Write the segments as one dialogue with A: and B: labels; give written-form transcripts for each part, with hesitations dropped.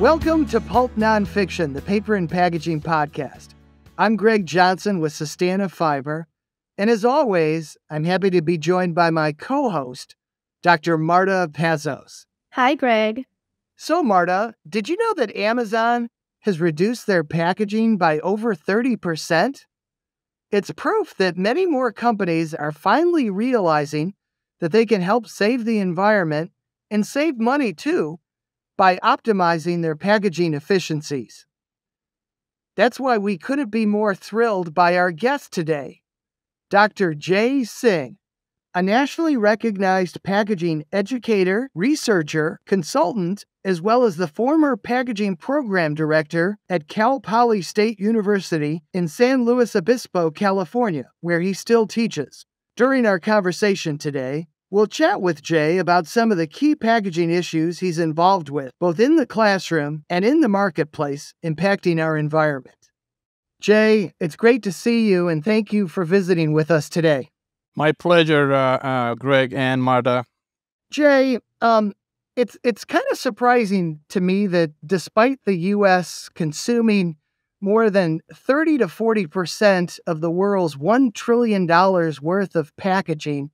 A: Welcome to Pulp Nonfiction, the paper and packaging podcast. I'm Greg Johnson with Sustana Fiber, and as always, I'm happy to be joined by my co-host, Dr. Marta Pazos.
B: Hi, Greg.
A: So, Marta, did you know that Amazon has reduced their packaging by over 30%? It's proof that many more companies are finally realizing that they can help save the environment and save money too by optimizing their packaging efficiencies. That's why we couldn't be more thrilled by our guest today, Dr. Jay Singh, a nationally recognized packaging educator, researcher, consultant, as well as the former packaging program director at Cal Poly State University in San Luis Obispo, California, where he still teaches. During our conversation today, we'll chat with Jay about some of the key packaging issues he's involved with, both in the classroom and in the marketplace, impacting our environment. Jay, it's great to see you, and thank you for visiting with us today.
C: My pleasure, Greg and Marta.
A: Jay, it's kind of surprising to me that despite the U.S. consuming more than 30 to 40% of the world's $1 trillion worth of packaging,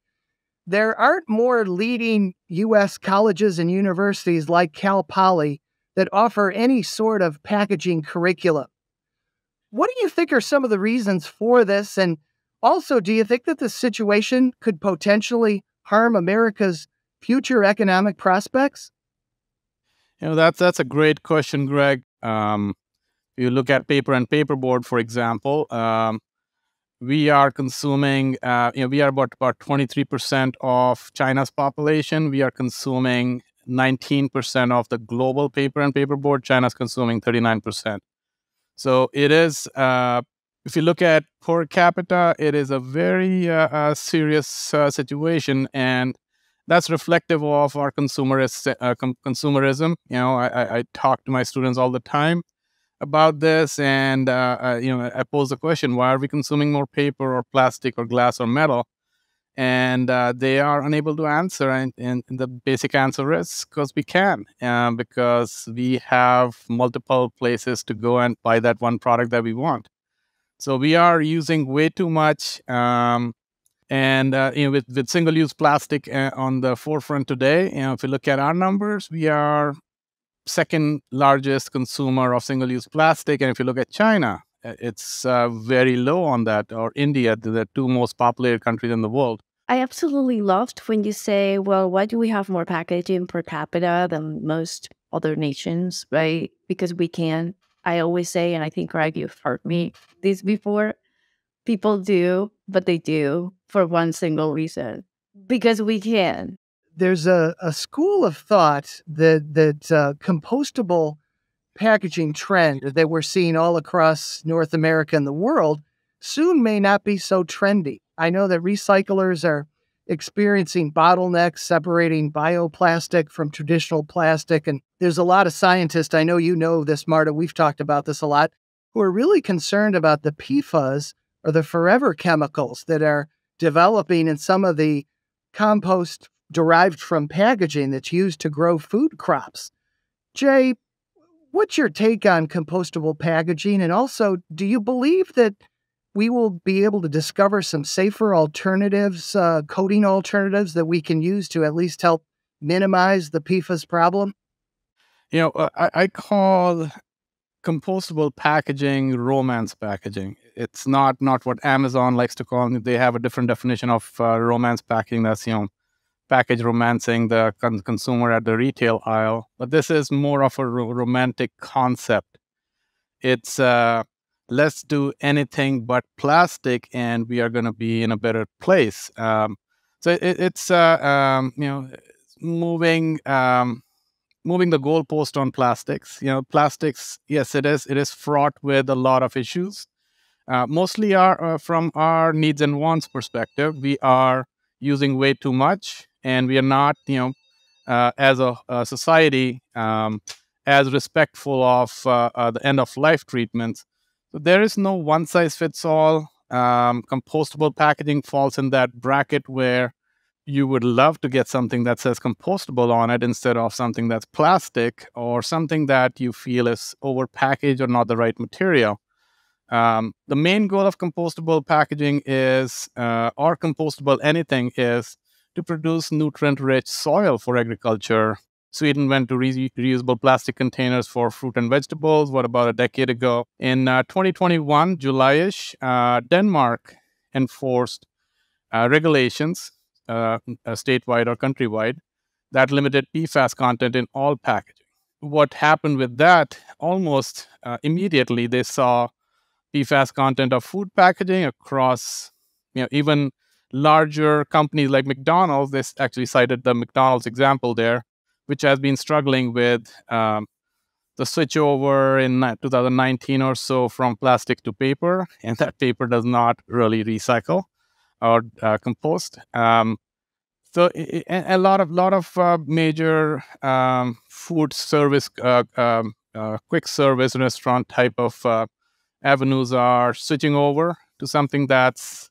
A: there aren't more leading U.S. colleges and universities like Cal Poly that offer any sort of packaging curriculum. What do you think are some of the reasons for this? And also, do you think that this situation could potentially harm America's future economic prospects?
C: That's a great question, Greg. You look at paper and paperboard, for example. We are consuming, we are about 23% of China's population. We are consuming 19% of the global paper and paperboard. China's consuming 39%. So it is, if you look at per capita, it is a very serious situation, and that's reflective of our consumerism. I talk to my students all the time about this, and I pose the question: why are we consuming more paper or plastic or glass or metal? And they are unable to answer, and the basic answer is because we can, because we have multiple places to go and buy that one product that we want. So we are using way too much, and with single-use plastic on the forefront today. If you look at our numbers, we are second largest consumer of single-use plastic, and if you look at China, it's very low on that, or India, the two most populated countries in the world.
B: I absolutely loved when you say, well, why do we have more packaging per capita than most other nations, right? Because we can. I always say, and I think, Greg, you've heard me this before, people do, but they do for one single reason, because we can.
A: There's a school of thought that compostable packaging trend that we're seeing all across North America and the world soon may not be so trendy. I know that recyclers are experiencing bottlenecks separating bioplastic from traditional plastic, and there's a lot of scientists, I know you know this, Marta, we've talked about this a lot, who are really concerned about the PFAS, or the forever chemicals that are developing in some of the compost derived from packaging that's used to grow food crops. Jay, what's your take on compostable packaging? And also, do you believe that we will be able to discover some safer alternatives, coating alternatives that we can use to at least help minimize the PFAS problem?
C: I call compostable packaging romance packaging. It's not what Amazon likes to call it. They have a different definition of romance packaging. That's, package romancing the consumer at the retail aisle. But this is more of a romantic concept. It's let's do anything but plastic, and we are going to be in a better place. So it's moving the goalpost on plastics. Plastics, yes, it is fraught with a lot of issues. Mostly from our needs and wants perspective, we are using way too much, and we are not, as a society, as respectful of the end of life treatments. So there is no one size fits all. Compostable packaging falls in that bracket where you would love to get something that says compostable on it instead of something that's plastic or something that you feel is overpackaged or not the right material. The main goal of compostable packaging is, or compostable anything, is to produce nutrient-rich soil for agriculture. Sweden went to reusable plastic containers for fruit and vegetables, about a decade ago? In 2021, July-ish, Denmark enforced regulations, statewide or countrywide, that limited PFAS content in all packaging. What happened with that? Almost immediately, they saw PFAS content of food packaging across, even larger companies like McDonald's. They actually cited the McDonald's example there, which has been struggling with the switchover in 2019 or so from plastic to paper, and that paper does not really recycle or compost. So a lot of major food service, quick service restaurant type of avenues are switching over to something that's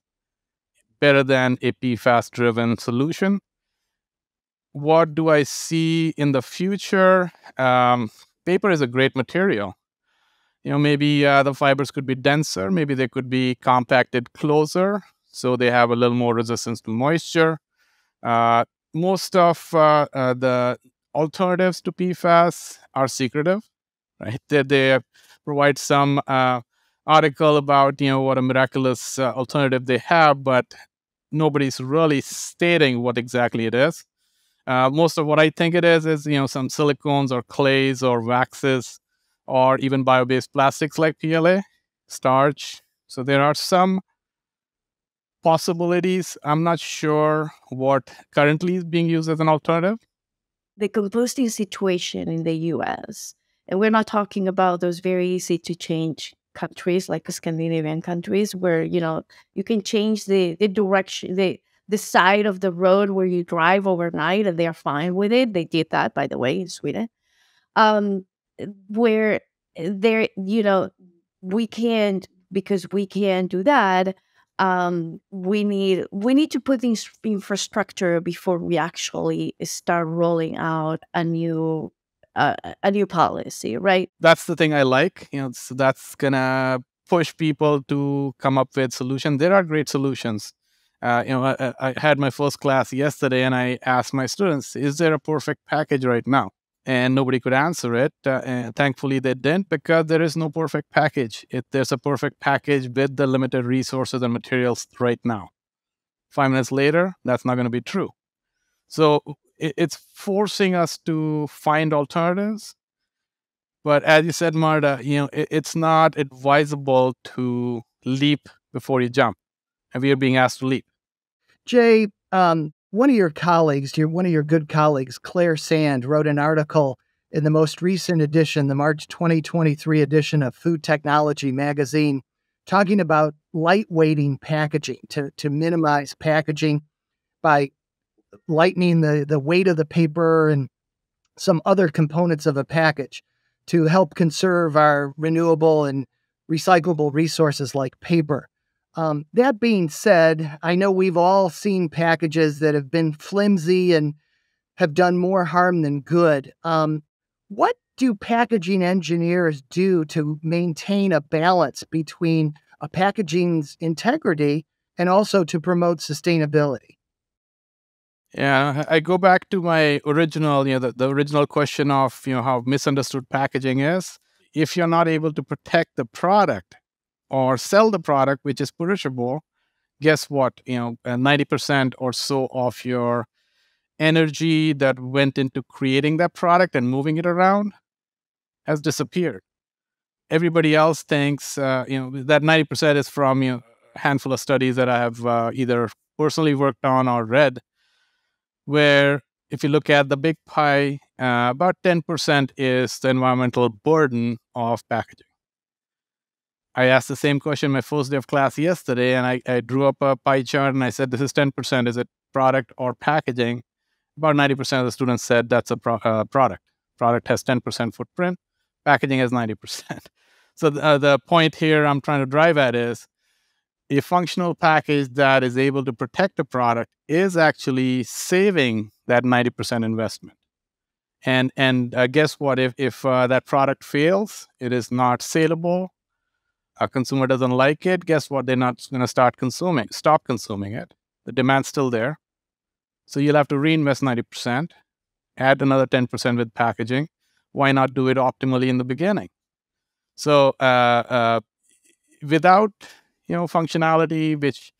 C: better than a PFAS-driven solution. What do I see in the future? Paper is a great material. Maybe the fibers could be denser. Maybe they could be compacted closer, so they have a little more resistance to moisture. Most of the alternatives to PFAS are secretive, right? They provide some article about what a miraculous alternative they have, but nobody's really stating what exactly it is. Most of what I think it is some silicones or clays or waxes, or even bio-based plastics like PLA, starch. So there are some possibilities. I'm not sure what currently is being used as an alternative.
B: The composting situation in the US, and we're not talking about those very easy to change countries like Scandinavian countries where, you can change the direction, the side of the road where you drive overnight and they're fine with it. They did that, by the way, in Sweden. Where there, we can't, because we can't do that. We need to put in infrastructure before we actually start rolling out a new policy, right?
C: That's the thing I like. So that's gonna push people to come up with solutions. There are great solutions. I had my first class yesterday, and I asked my students, "Is there a perfect package right now?" And nobody could answer it. And thankfully, they didn't, because there is no perfect package. There's a perfect package with the limited resources and materials right now. 5 minutes later, that's not going to be true. So it's forcing us to find alternatives. But as you said, Marta, it's not advisable to leap before you jump. And we are being asked to leap.
A: Jay, one of your colleagues, one of your good colleagues, Claire Sand, wrote an article in the most recent edition, the March 2023 edition of Food Technology magazine, talking about lightweighting packaging to minimize packaging by lightening the weight of the paper and some other components of a package to help conserve our renewable and recyclable resources like paper. That being said, I know we've all seen packages that have been flimsy and have done more harm than good. What do packaging engineers do to maintain a balance between a packaging's integrity and also to promote sustainability?
C: Yeah, I go back to my original, the original question of, how misunderstood packaging is. If you're not able to protect the product or sell the product, which is perishable, guess what? 90% or so of your energy that went into creating that product and moving it around has disappeared. Everybody else thinks, that 90% is from, a handful of studies that I have either personally worked on or read, where if you look at the big pie, about 10% is the environmental burden of packaging. I asked the same question my first day of class yesterday, and I drew up a pie chart, and I said, this is 10%. Is it product or packaging? About 90% of the students said that's a product. Product has 10% footprint. Packaging has 90%. So the point here I'm trying to drive at is, a functional package that is able to protect the product is actually saving that 90% investment. And guess what? If that product fails, it is not saleable. A consumer doesn't like it. Guess what? They're not going to stop consuming it. The demand's still there. So you'll have to reinvest 90%, add another 10% with packaging. Why not do it optimally in the beginning? So without functionality, which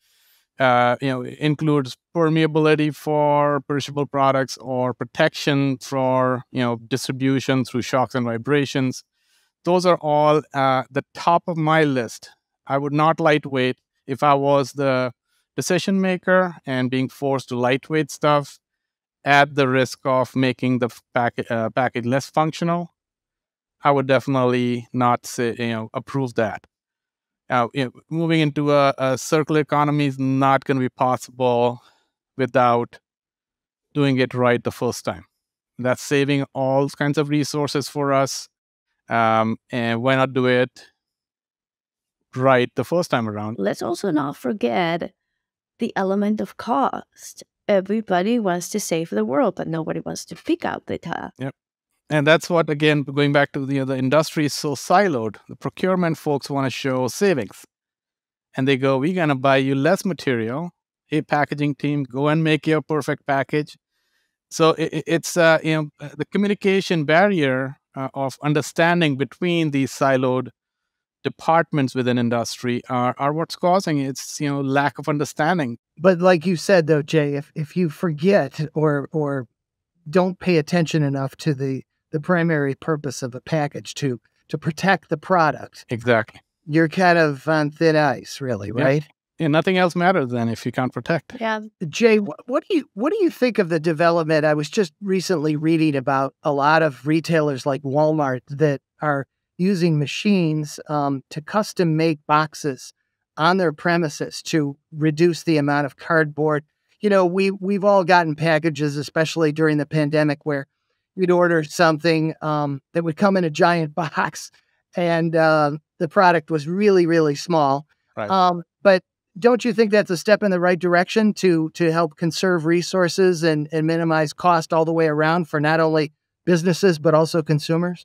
C: includes permeability for perishable products or protection for distribution through shocks and vibrations, those are all the top of my list. I would not lightweight if I was the decision maker and being forced to lightweight stuff at the risk of making the package less functional. I would definitely not say approve that. Moving into a circular economy is not going to be possible without doing it right the first time. That's saving all kinds of resources for us. And why not do it right the first time around?
B: Let's also not forget the element of cost. Everybody wants to save the world, but nobody wants to pick up the tab.
C: Yep. And that's what, again, going back to the industry is so siloed. The procurement folks want to show savings. And they go, we're going to buy you less material. Hey, packaging team, go and make your perfect package. So it's the communication barrier of understanding between these siloed departments within industry are what's causing its lack of understanding.
A: But like you said, though, Jay, if you forget or don't pay attention enough to the primary purpose of a package to protect the product,
C: Exactly,
A: you're kind of on thin ice, really, right?
C: Yeah, nothing else matters then if you can't protect.
B: Yeah.
A: Jay, what do you think of the development? I was just recently reading about a lot of retailers like Walmart that are using machines to custom make boxes on their premises to reduce the amount of cardboard. We've all gotten packages, especially during the pandemic, where you'd order something that would come in a giant box, and the product was really, really small.
C: Right.
A: But don't you think that's a step in the right direction to help conserve resources and minimize cost all the way around for not only businesses but also consumers?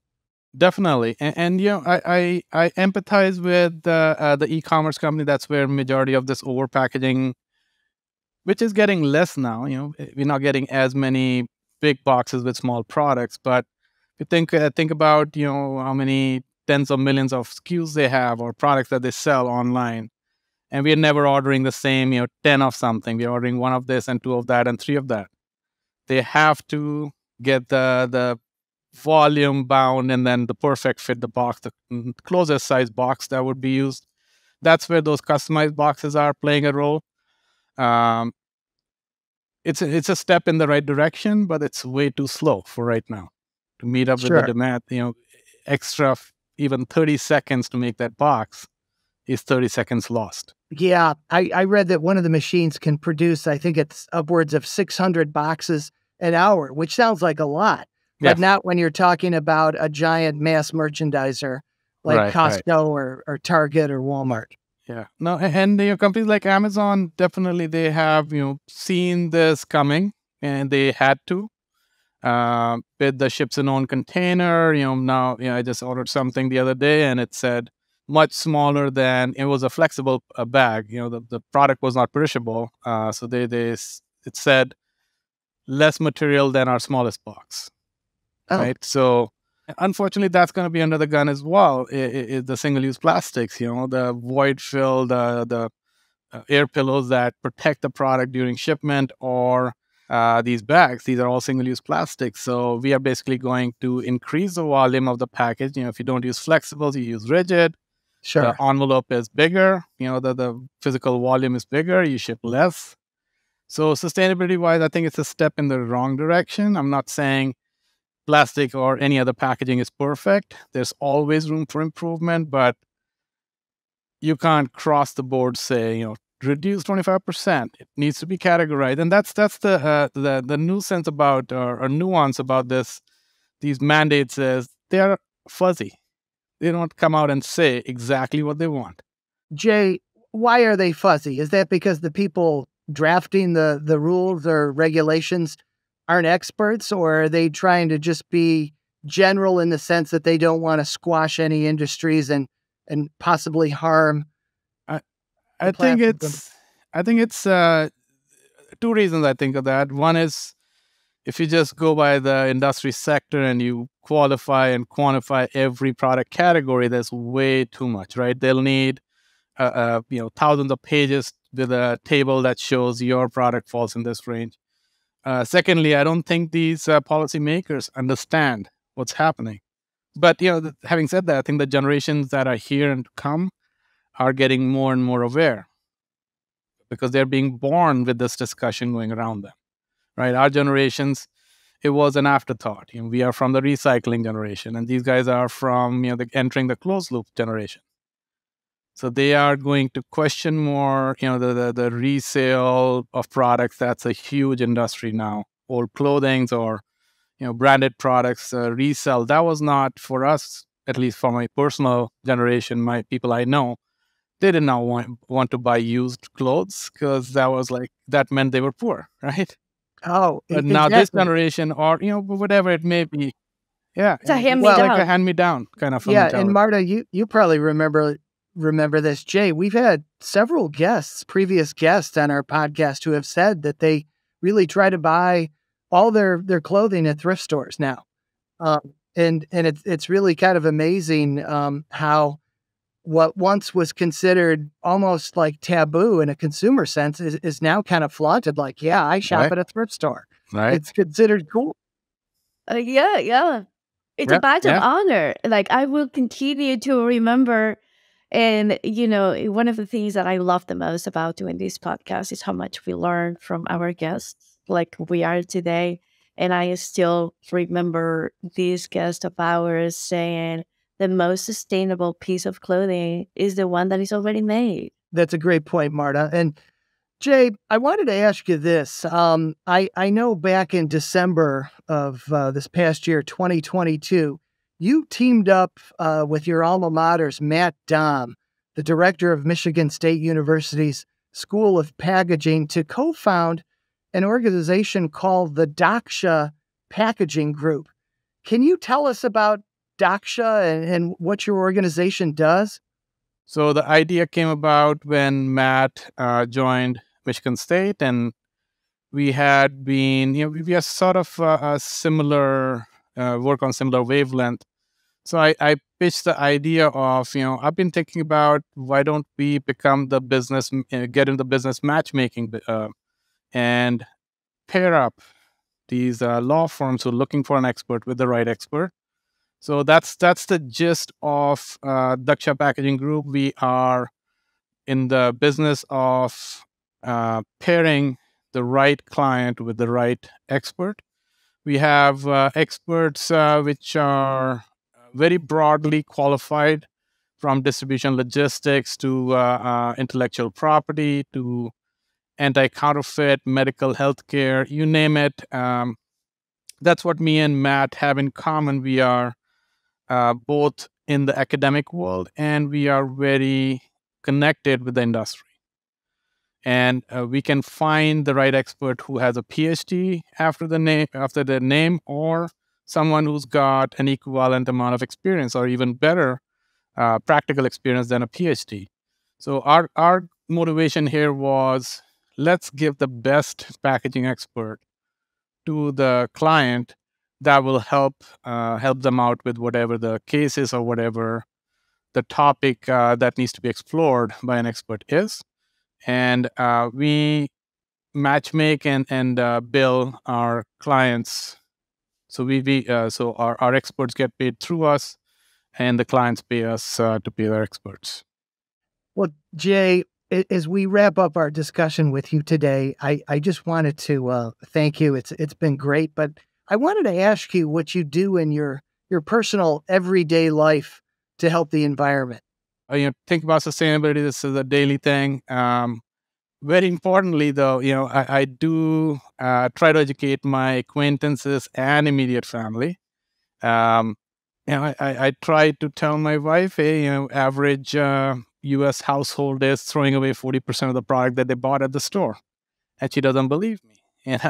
C: Definitely, and I empathize with the e-commerce company. That's where majority of this over packaging, which is getting less now. We're not getting as many big boxes with small products, but you think about how many tens of millions of SKUs they have or products that they sell online, and we're never ordering the same 10 of something. We're ordering one of this and two of that and three of that. They have to get the volume bound and then the perfect fit, the box, the closest size box that would be used. That's where those customized boxes are playing a role. It's a step in the right direction, but it's way too slow for right now to meet up with the demand. Extra even 30 seconds to make that box is 30 seconds lost.
A: Yeah, I read that one of the machines can produce, I think it's upwards of 600 boxes an hour, which sounds like a lot, but not when you're talking about a giant mass merchandiser like Costco or Target or Walmart.
C: Yeah. No, and companies like Amazon, definitely they have seen this coming, and they had to with the ships in own container. Now I just ordered something the other day, and it said much smaller than it was a flexible bag. The product was not perishable, so it said less material than our smallest box.
A: Oh.
C: Right. So unfortunately, that's going to be under the gun as well. The single-use plastics, the void fill, the air pillows that protect the product during shipment, or these bags. These are all single-use plastics. So we are basically going to increase the volume of the package. If you don't use flexibles, you use rigid.
A: Sure.
C: The envelope is bigger. The physical volume is bigger. You ship less. So sustainability-wise, I think it's a step in the wrong direction. I'm not saying plastic or any other packaging is perfect. There's always room for improvement, but you can't cross the board say, reduce 25%. It needs to be categorized. And that's the nuisance about or nuance about these mandates is they are fuzzy. They don't come out and say exactly what they want.
A: Jay, why are they fuzzy? Is that because the people drafting the rules or regulations aren't experts, or are they trying to just be general in the sense that they don't want to squash any industries and possibly harm
C: I,
A: the
C: I think
A: platform?
C: it's two reasons I think of that. One is if you just go by the industry sector and you qualify and quantify every product category, there's way too much, right? They'll need thousands of pages with a table that shows your product falls in this range. Secondly, I don't think these policymakers understand what's happening. But having said that, I think the generations that are here and to come are getting more and more aware because they're being born with this discussion going around them. Right? Our generations, it was an afterthought. We are from the recycling generation, and these guys are from entering the closed loop generation. So they are going to question more, the resale of products. That's a huge industry now. Old clothings or branded products resell. That was not for us, at least for my personal generation. My people I know, they did not want to buy used clothes because that meant they were poor, right?
A: Oh,
C: But now this
A: exactly.
C: generation, or whatever it may be, yeah,
B: It's a
C: it's
B: hand-me-down.
C: like a hand-me-down kind of a
A: Yeah, and
C: mentality.
A: Marta, you probably remember this. Jay, we've had several previous guests on our podcast who have said that they really try to buy all their clothing at thrift stores now. And it's really kind of amazing how what once was considered almost like taboo in a consumer sense is now kind of flaunted. Like, yeah, I shop
C: Right.
A: at a thrift store.
C: Right.
A: It's considered cool.
B: Yeah. It's a badge of honor. Like, I will continue to remember. And, one of the things that I love the most about doing this podcast is how much we learn from our guests, like we are today. And I still remember this guest of ours saying the most sustainable piece of clothing is the one that is already made.
A: That's a great point, Marta. And Jay, I wanted to ask you this. I know back in December of this past year, 2022, you teamed up with your alma mater's Matt Dom, the director of Michigan State University's School of Packaging, to co-found an organization called the Daksha Packaging Group. Can you tell us about Daksha and what your organization does?
C: So the idea came about when Matt joined Michigan State, and we had been, we are sort of a similar work on similar wavelength. So I pitched the idea of, I've been thinking about why don't we become the business, get into the business matchmaking and pair up these law firms who are looking for an expert with the right expert. So that's the gist of Daksha Packaging Group. We are in the business of pairing the right client with the right expert. We have experts which are very broadly qualified, from distribution logistics to intellectual property to anti-counterfeit, medical healthcare, you name it. That's what me and Matt have in common. We are both in the academic world, and we are very connected with the industry. And we can find the right expert who has a PhD after their name, or someone who's got an equivalent amount of experience, or even better, practical experience than a PhD. So our motivation here was, let's give the best packaging expert to the client that will help them out with whatever the case is or whatever the topic that needs to be explored by an expert is. And we matchmake and bill our clients. So so our experts get paid through us, and the clients pay us to pay their experts.
A: Well, Jay, as we wrap up our discussion with you today, I just wanted to thank you. It's been great, but I wanted to ask you what you do in your personal everyday life to help the environment.
C: Think about sustainability. This is a daily thing. Very importantly, though, I do try to educate my acquaintances and immediate family. I try to tell my wife, hey, average U.S. household is throwing away 40% of the product that they bought at the store, and she doesn't believe me. And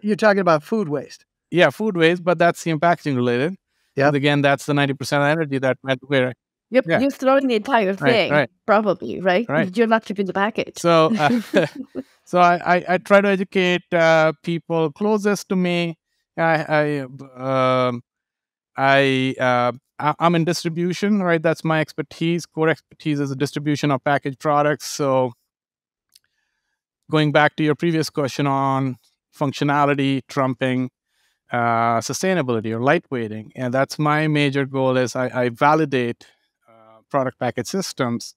A: You're talking about food waste.
C: yeah, food waste, but that's packaging related.
A: Yeah.
C: Again, that's the 90% energy that went where.
B: Yep,
C: Yeah.
B: you're throwing the entire thing,
C: right.
B: probably, right?
C: Right.
B: You're not keeping the package.
C: So, so I try to educate people closest to me. I'm in distribution, right? That's my expertise. Core expertise is the distribution of packaged products. So, going back to your previous question on functionality trumping sustainability or lightweighting, and that's my major goal. Is I validate product package systems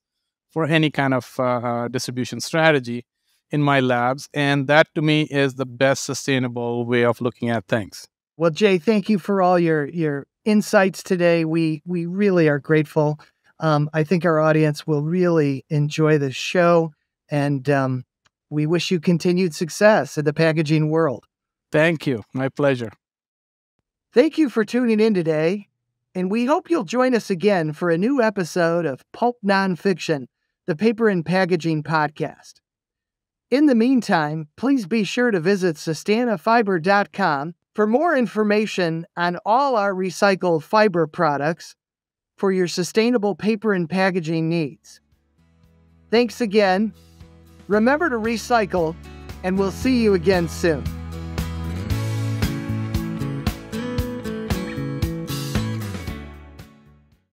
C: for any kind of distribution strategy in my labs, and that to me is the best sustainable way of looking at things.
A: Well, Jay, thank you for all your insights today. We really are grateful. I think our audience will really enjoy this show, and we wish you continued success in the packaging world.
C: Thank you. My pleasure.
A: Thank you for tuning in today, and we hope you'll join us again for a new episode of Pulp Nonfiction, the Paper and Packaging Podcast. In the meantime, please be sure to visit sustanafiber.com for more information on all our recycled fiber products for your sustainable paper and packaging needs. Thanks again. Remember to recycle, and we'll see you again soon.